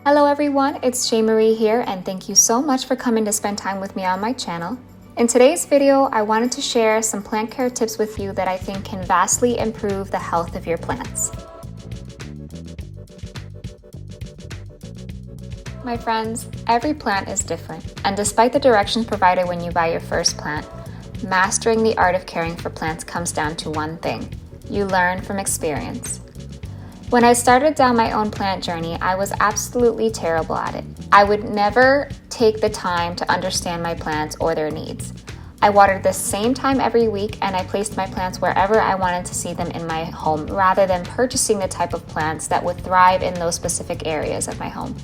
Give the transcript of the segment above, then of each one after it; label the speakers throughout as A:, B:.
A: Hello everyone, it's Shay Marie here and thank you so much for coming to spend time with me on my channel. In today's video, I wanted to share some plant care tips with you that I think can vastly improve the health of your plants. My friends, every plant is different, and despite the directions provided when you buy your first plant, mastering the art of caring for plants comes down to one thing: you learn from experience. When I started down my own plant journey, I was absolutely terrible at it. I would never take the time to understand my plants or their needs. I watered the same time every week, and I placed my plants wherever I wanted to see them in my home, rather than purchasing the type of plants that would thrive in those specific areas of my home.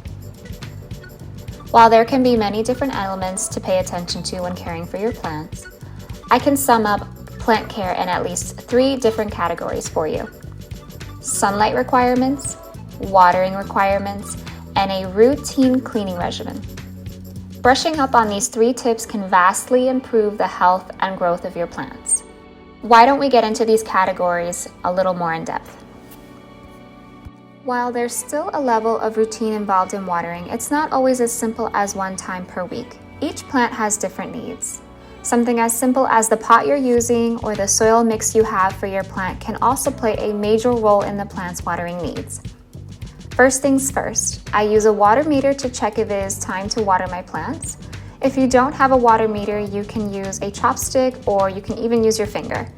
A: While there can be many different elements to pay attention to when caring for your plants, I can sum up plant care in at least 3 different categories for you: sunlight requirements, watering requirements, and a routine cleaning regimen. Brushing up on these 3 tips can vastly improve the health and growth of your plants. Why don't we get into these categories a little more in depth? While there's still a level of routine involved in watering, it's not always as simple as 1 time per week. Each plant has different needs. Something as simple as the pot you're using or the soil mix you have for your plant can also play a major role in the plant's watering needs. First things first, I use a water meter to check if it is time to water my plants. If you don't have a water meter, you can use a chopstick or you can even use your finger.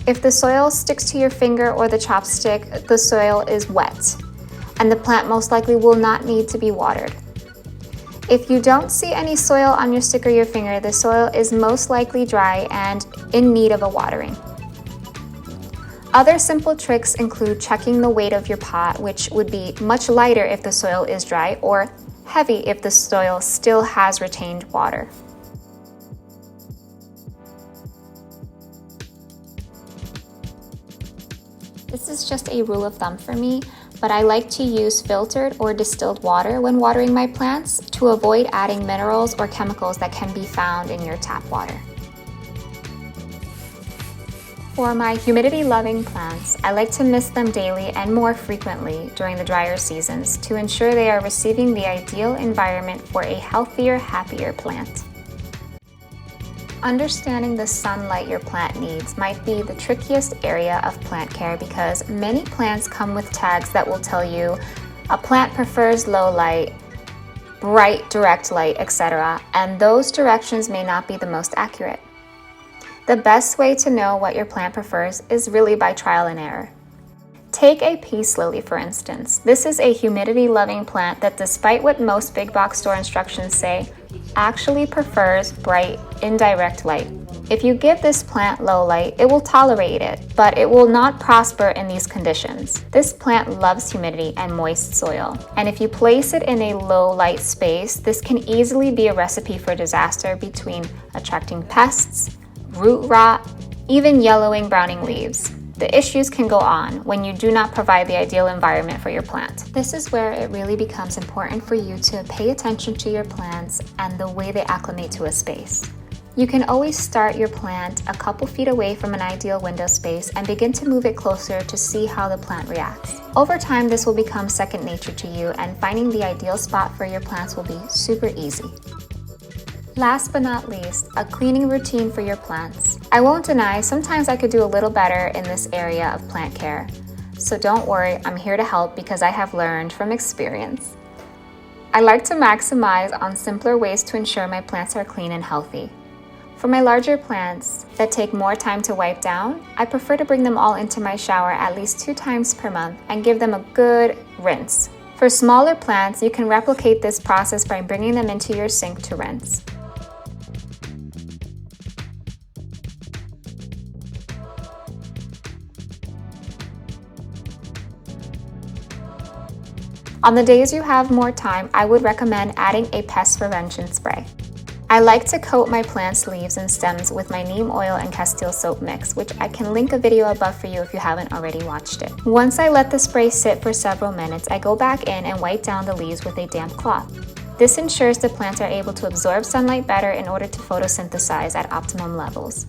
A: If the soil sticks to your finger or the chopstick, the soil is wet, and the plant most likely will not need to be watered. If you don't see any soil on your stick or your finger, the soil is most likely dry and in need of a watering. Other simple tricks include checking the weight of your pot, which would be much lighter if the soil is dry, or heavy if the soil still has retained water. This is just a rule of thumb for me, but I like to use filtered or distilled water when watering my plants to avoid adding minerals or chemicals that can be found in your tap water. For my humidity-loving plants, I like to mist them daily and more frequently during the drier seasons to ensure they are receiving the ideal environment for a healthier, happier plant. Understanding the sunlight your plant needs might be the trickiest area of plant care because many plants come with tags that will tell you a plant prefers low light, bright direct light, etc., and those directions may not be the most accurate. The best way to know what your plant prefers is really by trial and error. Take a peace lily, for instance. This is a humidity-loving plant that, despite what most big box store instructions say, actually prefers bright, indirect light. If you give this plant low light, it will tolerate it, but it will not prosper in these conditions. This plant loves humidity and moist soil, and if you place it in a low light space, this can easily be a recipe for disaster between attracting pests, root rot, even yellowing, browning leaves. The issues can go on when you do not provide the ideal environment for your plant. This is where it really becomes important for you to pay attention to your plants and the way they acclimate to a space. You can always start your plant a couple feet away from an ideal window space and begin to move it closer to see how the plant reacts. Over time, this will become second nature to you, and finding the ideal spot for your plants will be super easy. Last but not least, a cleaning routine for your plants. I won't deny, sometimes I could do a little better in this area of plant care. So don't worry, I'm here to help because I have learned from experience. I like to maximize on simpler ways to ensure my plants are clean and healthy. For my larger plants that take more time to wipe down, I prefer to bring them all into my shower at least 2 times per month and give them a good rinse. For smaller plants, you can replicate this process by bringing them into your sink to rinse. On the days you have more time, I would recommend adding a pest prevention spray. I like to coat my plant's leaves and stems with my neem oil and Castile soap mix, which I can link a video above for you if you haven't already watched it. Once I let the spray sit for several minutes, I go back in and wipe down the leaves with a damp cloth. This ensures the plants are able to absorb sunlight better in order to photosynthesize at optimum levels.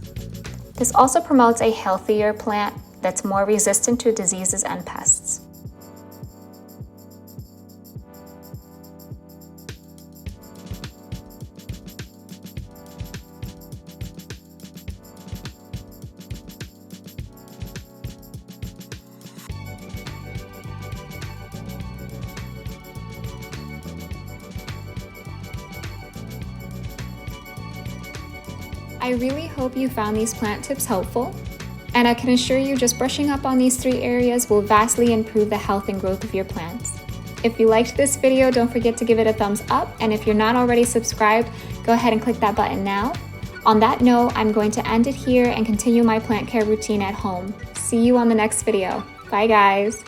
A: This also promotes a healthier plant that's more resistant to diseases and pests. I really hope you found these plant tips helpful, and I can assure you just brushing up on these 3 areas will vastly improve the health and growth of your plants. If you liked this video, don't forget to give it a thumbs up, and if you're not already subscribed, go ahead and click that button now. On that note, I'm going to end it here and continue my plant care routine at home. See you on the next video. Bye guys!